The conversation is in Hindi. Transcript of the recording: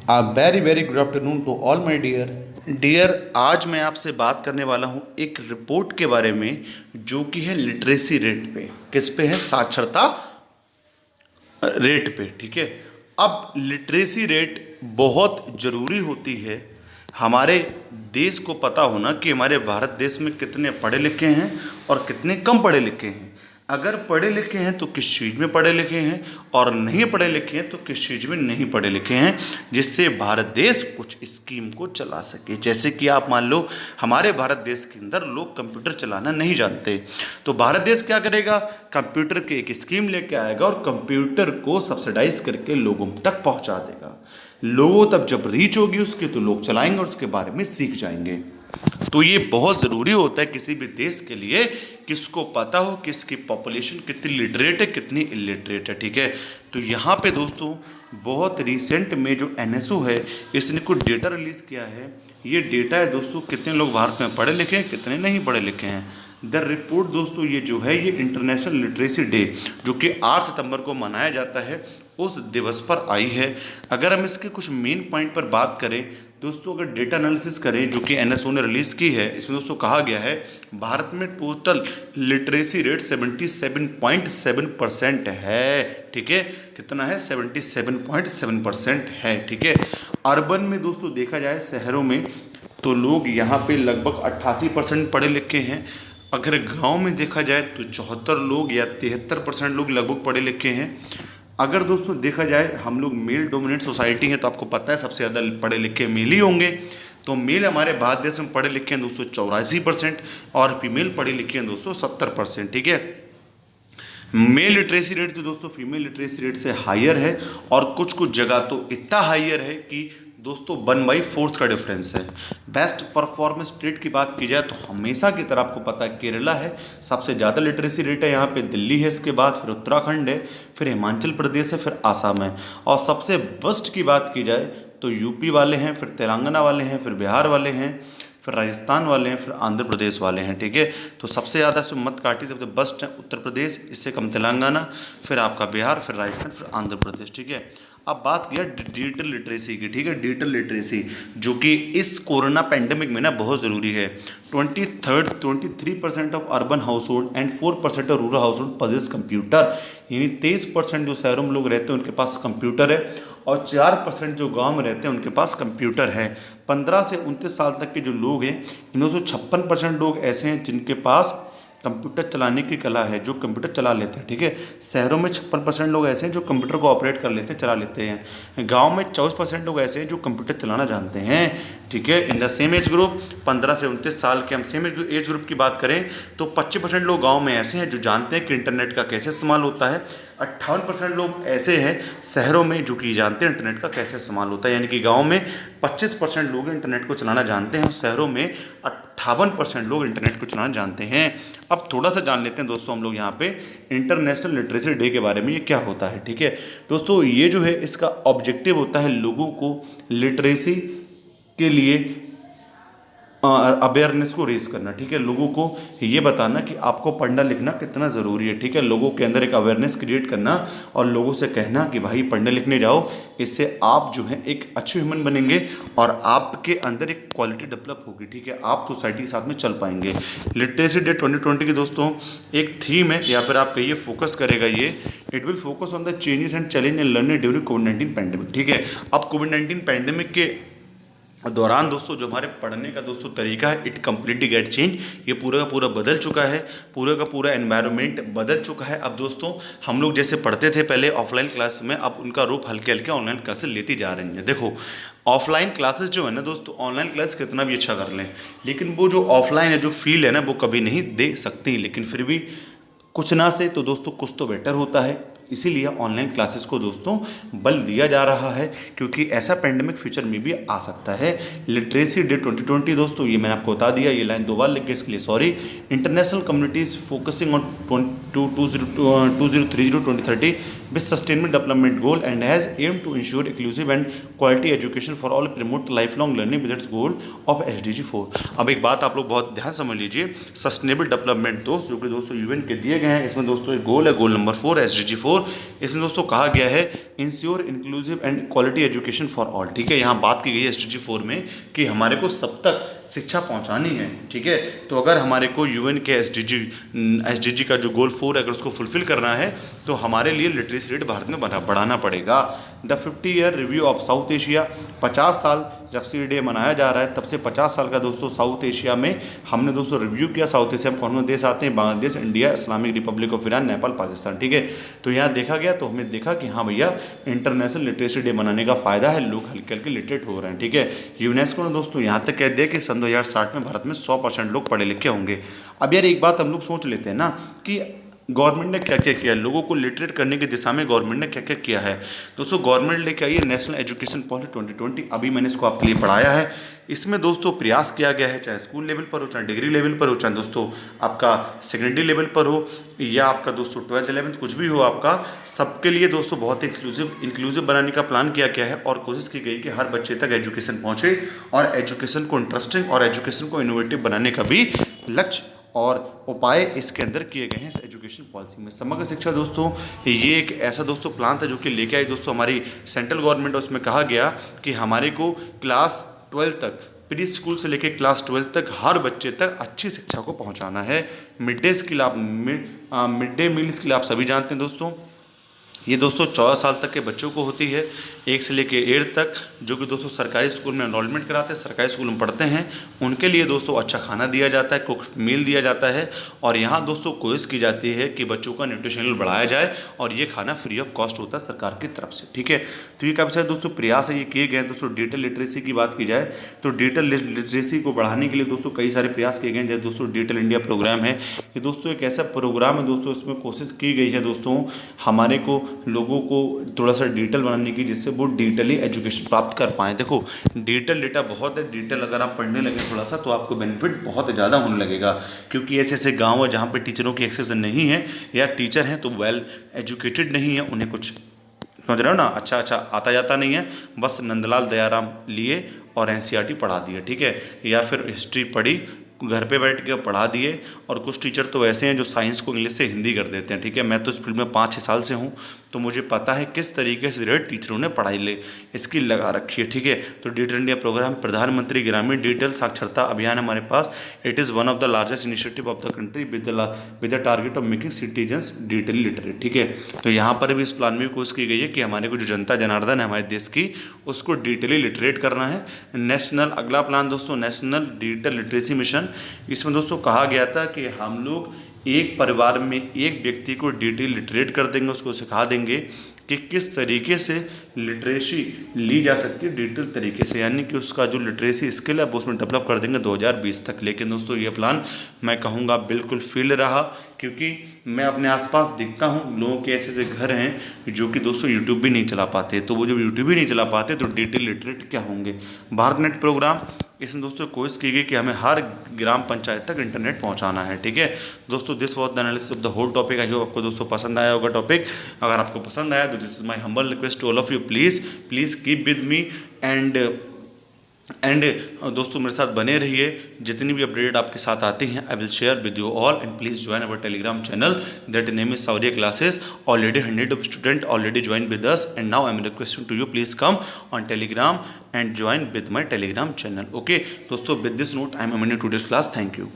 A very very good afternoon to all my dear dear. आज मैं आपसे बात करने वाला हूँ एक रिपोर्ट के बारे में जो कि है लिटरेसी रेट पे। किस पे है? साक्षरता रेट पे। ठीक है। अब लिटरेसी रेट बहुत ज़रूरी होती है हमारे देश को पता होना कि हमारे भारत देश में कितने पढ़े लिखे हैं और कितने कम पढ़े लिखे हैं। अगर पढ़े लिखे हैं तो किस चीज़ में पढ़े लिखे हैं, और नहीं पढ़े लिखे हैं तो किस चीज़ में नहीं पढ़े लिखे हैं, जिससे भारत देश कुछ स्कीम को चला सके। जैसे कि आप मान लो हमारे भारत देश के अंदर लोग कंप्यूटर चलाना नहीं जानते, तो भारत देश क्या करेगा? कंप्यूटर की एक स्कीम लेके आएगा और कंप्यूटर को सब्सिडाइज करके लोगों तक पहुंचा देगा। लोगों तक जब रीच होगी उसकी तो लोग चलाएंगे और उसके बारे में सीख जाएंगे। तो ये बहुत ज़रूरी होता है किसी भी देश के लिए, किसको पता हो कि इसकी पॉपुलेशन कितनी लिटरेट है कितनी इलिटरेट है। ठीक है। तो यहाँ पे दोस्तों बहुत रिसेंट में जो एनएसओ है इसने कुछ डेटा रिलीज़ किया है। ये डेटा है दोस्तों कितने लोग भारत में पढ़े लिखे हैं कितने नहीं पढ़े लिखे हैं। द रिपोर्ट दोस्तों ये जो है ये इंटरनेशनल लिटरेसी डे जो कि 8 सितंबर को मनाया जाता है उस दिवस पर आई है। अगर हम इसके कुछ मेन पॉइंट पर बात करें दोस्तों, अगर डेटा एनालिसिस करें जो कि एनएसओ ने रिलीज़ की है, इसमें दोस्तों कहा गया है भारत में टोटल लिटरेसी रेट 77.7% है। ठीक है। कितना है? 77.7% है। ठीक है। अर्बन में दोस्तों देखा जाए शहरों में तो लोग यहाँ पे लगभग 88% पढ़े लिखे हैं। अगर गांव में देखा जाए तो 74 लोग या 73% लोग लगभग पढ़े लिखे हैं। अगर दोस्तों देखा जाए हम लोग मेल डोमिनेट सोसाइटी हैं तो आपको पता है सबसे ज़्यादा पढ़े लिखे मेल ही होंगे। तो मेल हमारे भारत देश में पढ़े लिखे हैं दोस्तों 84% और फीमेल पढ़े लिखे हैं दोस्तों 70%। ठीक है। मेल लिटरेसी रेट तो दोस्तों फीमेल लिटरेसी रेट से हायर है, और कुछ कुछ जगह तो इतना हायर है कि दोस्तों 1/4 का डिफरेंस है। बेस्ट परफॉर्मेंस स्टेट की बात की जाए तो हमेशा की तरह आपको पता है केरला है, सबसे ज़्यादा लिटरेसी रेट है यहाँ पे, दिल्ली है, इसके बाद फिर उत्तराखंड है, फिर हिमाचल प्रदेश है, फिर आसाम है। और सबसे बेस्ट की बात की जाए तो यूपी वाले हैं, फिर तेलंगाना वाले हैं, फिर बिहार वाले हैं, फिर राजस्थान वाले हैं, फिर आंध्र प्रदेश वाले हैं। ठीक है। तो सबसे ज़्यादा इसमें मत काटी सबसे बेस्ट है उत्तर प्रदेश, इससे कम तेलंगाना, फिर आपका बिहार, फिर राजस्थान, फिर आंध्र प्रदेश। ठीक है। अब बात किया डिजिटल लिटरेसी की। ठीक है। डिजिटल लिटरेसी जो कि इस कोरोना पेंडेमिक में ना बहुत ज़रूरी है। 23% of urban house hold and 4% of rural house hold possess computer, यानी 23% जो शहरों में लोग रहते हैं उनके पास कंप्यूटर है, और 4% जो गांव में रहते हैं उनके पास कंप्यूटर है। 15 से 29 साल तक के जो लोग हैं इनमें से 56% लोग ऐसे हैं जिनके पास कंप्यूटर चलाने की कला है, जो कंप्यूटर चला लेते हैं। ठीक है। शहरों में 56% लोग ऐसे हैं जो कंप्यूटर को ऑपरेट कर लेते हैं, चला लेते हैं। गांव में 24% लोग ऐसे हैं जो कंप्यूटर चलाना जानते हैं। ठीक है। In the same age group 15 से 29 साल के हम सेम एज ग्रुप की बात करें तो 25% लोग गाँव में ऐसे हैं जो जानते हैं कि इंटरनेट का कैसे इस्तेमाल होता है। 58% लोग ऐसे हैं शहरों में जो कि जानते हैं इंटरनेट का कैसे इस्तेमाल होता है, यानी कि गांव में 25% लोग इंटरनेट को चलाना जानते हैं और शहरों में 58% लोग इंटरनेट को चलाना जानते हैं। अब थोड़ा सा जान लेते हैं दोस्तों हम लोग यहाँ पे इंटरनेशनल लिटरेसी डे के बारे में, ये क्या होता है। ठीक है दोस्तों, ये जो है इसका ऑब्जेक्टिव होता है लोगों को लिटरेसी के लिए अवेयरनेस को रेज करना। ठीक है। लोगों को ये बताना कि आपको पढ़ना लिखना कितना ज़रूरी है। ठीक है। लोगों के अंदर एक अवेयरनेस क्रिएट करना और लोगों से कहना कि भाई पढ़ने लिखने जाओ, इससे आप जो है एक अच्छे ह्यूमन बनेंगे और आपके अंदर एक क्वालिटी डेवलप होगी। ठीक है। आप सोसाइटी के साथ में चल पाएंगे। लिटरेसी डे 2020 की दोस्तों एक थीम है या फिर आप कहिए फोकस करेगा ये, it will focus on the changes and challenge and learning during covid pandemic. ठीक है। अब कोविड-19 पैंडेमिक के दौरान दोस्तों जो हमारे पढ़ने का दोस्तों तरीका है इट कम्प्लीटली गेट चेंज, ये पूरा का पूरा बदल चुका है, पूरा का पूरा एनवायरनमेंट बदल चुका है। अब दोस्तों हम लोग जैसे पढ़ते थे पहले ऑफलाइन क्लास में, अब उनका रूप हल्के हल्के ऑनलाइन क्लासेस लेती जा रही हैं। देखो ऑफलाइन क्लासेस जो है ना दोस्तों, ऑनलाइन क्लास कितना भी अच्छा कर लें लेकिन वो जो ऑफलाइन है जो फील है ना वो कभी नहीं दे सकती, लेकिन फिर भी कुछ ना से तो दोस्तों कुछ तो बेटर होता है, इसीलिए ऑनलाइन क्लासेस को दोस्तों बल दिया जा रहा है क्योंकि ऐसा पेंडेमिक फ्यूचर में भी आ सकता है। लिटरेसी डे 2020 दोस्तों ये मैंने आपको बता दिया, ये लाइन 2 बार लिख के इसके लिए sorry. International communities focusing on 2030-2030 with sustainable development goal and has aim to ensure inclusive and quality education for all, promote life long learning with its goal of SDG 4। अब एक बात आप लोग बहुत ध्यान समझ लीजिए, सस्टेनेबल डेवलपमेंट दोस्त जो कि दोस्तों UN के दिए गए हैं, इसमें दोस्तों एक गोल है, गोल नंबर 4 SDG 4। इसमें दोस्तों कहा गया है ensure inclusive and quality education for all. ठीक है, यहाँ बात की गई है SDG 4 में कि हमारे को सब तक शिक्षा पहुँचानी है। ठीक है, तो अगर हमारे को UN के SDG का जो गोल 4 है अगर उसको फुलफिल करना है तो हमारे लिए लिटरेसी रेट भारत में बढ़ाना पड़ेगा। The 50-year review of south Asia, 50 साल जब से डे मनाया जा रहा है तब से 50 साल का दोस्तों साउथ एशिया में हमने दोस्तों रिव्यू किया। साउथ एशिया में कौन कौन देश आते हैं? Bangladesh, India, Islamic Republic of Iran, Nepal, Pakistan. ठीक है, तो यहाँ देखा गया तो हमें देखा कि हाँ भैया इंटरनेशनल लिटरेसी डे मनाने का फ़ायदा है, लोग हल्के हल्के लिटरेट हो रहे हैं। ठीक है, यूनेस्को ने दोस्तों यहाँ तक कह दिया कि सन 2060 में भारत में 100% लोग पढ़े लिखे होंगे। अब यार एक बात हम लोग सोच लेते हैं ना कि गवर्नमेंट ने क्या क्या किया, लोगों को लिटरेट करने की दिशा में गवर्नमेंट ने क्या क्या किया है। दोस्तों गवर्नमेंट लेके आई है नेशनल एजुकेशन पॉलिसी 2020, अभी मैंने इसको आपके लिए पढ़ाया है। इसमें दोस्तों प्रयास किया गया है, चाहे स्कूल लेवल पर हो, चाहे डिग्री लेवल पर हो, चाहे दोस्तों आपका सेकेंडरी लेवल पर हो या आपका दोस्तों 12th 11th कुछ भी हो, आपका सबके लिए दोस्तों बहुत ही इंक्लूसिव बनाने का प्लान किया गया है और कोशिश की गई कि हर बच्चे तक एजुकेशन पहुँचे और एजुकेशन को इंटरेस्टिंग और एजुकेशन को इनोवेटिव बनाने का भी लक्ष्य और उपाय इसके अंदर किए गए हैं इस एजुकेशन पॉलिसी में। समग्र शिक्षा दोस्तों ये एक ऐसा दोस्तों प्लान था जो कि लेके आई दोस्तों हमारी सेंट्रल गवर्नमेंट। उसमें कहा गया कि हमारे को क्लास 12 तक, प्री स्कूल से लेकर क्लास 12 तक हर बच्चे तक अच्छी शिक्षा को पहुंचाना है। मिड डे मील स्किल आप सभी जानते हैं दोस्तों, ये दोस्तों 14 साल तक के बच्चों को होती है, 1 से लेकर 8 तक, जो कि दोस्तों सरकारी स्कूल में एनरोलमेंट कराते हैं, सरकारी स्कूल में पढ़ते हैं, उनके लिए दोस्तों अच्छा खाना दिया जाता है, कुक मील दिया जाता है। और यहाँ दोस्तों कोशिश की जाती है कि बच्चों का न्यूट्रिशन लेवल बढ़ाया जाए और ये खाना फ्री ऑफ कॉस्ट होता है सरकार की तरफ से। ठीक है, तो ये काफ़ी सारे दोस्तों प्रयास है ये किए गए हैं। दोस्तों डिजिटल लिटरेसी की बात की जाए तो डिजिटल लिटरेसी को बढ़ाने के लिए दोस्तों कई सारे प्रयास किए गए हैं। जैसे दोस्तों डिजिटल इंडिया प्रोग्राम है, ये दोस्तों एक ऐसा प्रोग्राम है दोस्तों, इसमें कोशिश की गई है दोस्तों हमारे को लोगों को थोड़ा सा डिजिटल बनाने की, जिससे वो डिजिटली एजुकेशन प्राप्त कर पाएँ। देखो डिजिटल डेटा बहुत है, डिजिटल अगर आप पढ़ने लगे थोड़ा सा तो आपको बेनिफिट बहुत ज़्यादा होने लगेगा, क्योंकि ऐसे ऐसे गाँव है जहाँ पर टीचरों की एक्सेस नहीं है या टीचर हैं तो वेल एजुकेटेड नहीं है, उन्हें कुछ समझ रहे हो ना, अच्छा आता जाता नहीं है, बस नंदलाल दयाराम लिए और NCERT पढ़ा दिए। ठीक है, या फिर हिस्ट्री पढ़ी घर पे बैठ के पढ़ा दिए। और कुछ टीचर तो ऐसे हैं जो साइंस को इंग्लिश से हिंदी कर देते हैं। ठीक है, मैं तो इस फील्ड में 5-6 साल से हूँ तो मुझे पता है किस तरीके से रेट टीचरों ने पढ़ाई स्किल लगा रखी है। ठीक है, तो डिजिटल इंडिया प्रोग्राम प्रधानमंत्री ग्रामीण डिजिटल साक्षरता अभियान हमारे पास, it is one of the largest initiative of the country with the target of making citizens digitally literate. ठीक है, तो यहाँ पर भी इस प्लान में भी कोशिश की गई है कि हमारे को जो जनता जनार्दन है हमारे देश की, उसको डिजिटली लिटरेट करना है। नेशनल अगला प्लान दोस्तों नेशनल डिजिटल लिटरेसी मिशन, इसमें दोस्तों कहा गया था कि हम लोग एक परिवार में एक व्यक्ति को डिजिटली लिटरेट कर देंगे, उसको सिखा देंगे कि किस तरीके से लिटरेसी ली जा सकती है डिजिटल तरीके से, यानी कि उसका जो लिटरेसी स्किल है वो उसमें डेवलप कर देंगे 2020 तक। लेकिन दोस्तों ये प्लान मैं कहूँगा बिल्कुल फेल रहा, क्योंकि मैं अपने आसपास देखता हूँ लोगों के ऐसे ऐसे घर हैं जो कि दोस्तों यूट्यूब भी नहीं चला पाते, तो वो जब यूट्यूब भी नहीं चला पाते तो डिजिटल लिटरेट क्या होंगे। भारत नेट प्रोग्राम, इसमें दोस्तों कोशिश की गई कि हमें हर ग्राम पंचायत तक इंटरनेट पहुंचाना है। ठीक है दोस्तों, this was the analysis of the whole topic. I hope आपको दोस्तों पसंद आया होगा टॉपिक। अगर आपको पसंद आया तो this is my humble request to all of you, please keep with me and दोस्तों मेरे साथ बने रहिए। जितनी भी अपडेट आपके साथ आती हैं I will share with you all, and please join our Telegram channel that name is Saurya Classes. Already 100 of students already joined with us, and now I am requesting to you please come on Telegram and join with my Telegram channel. Okay दोस्तों, with this note I am ending today's class. Thank you.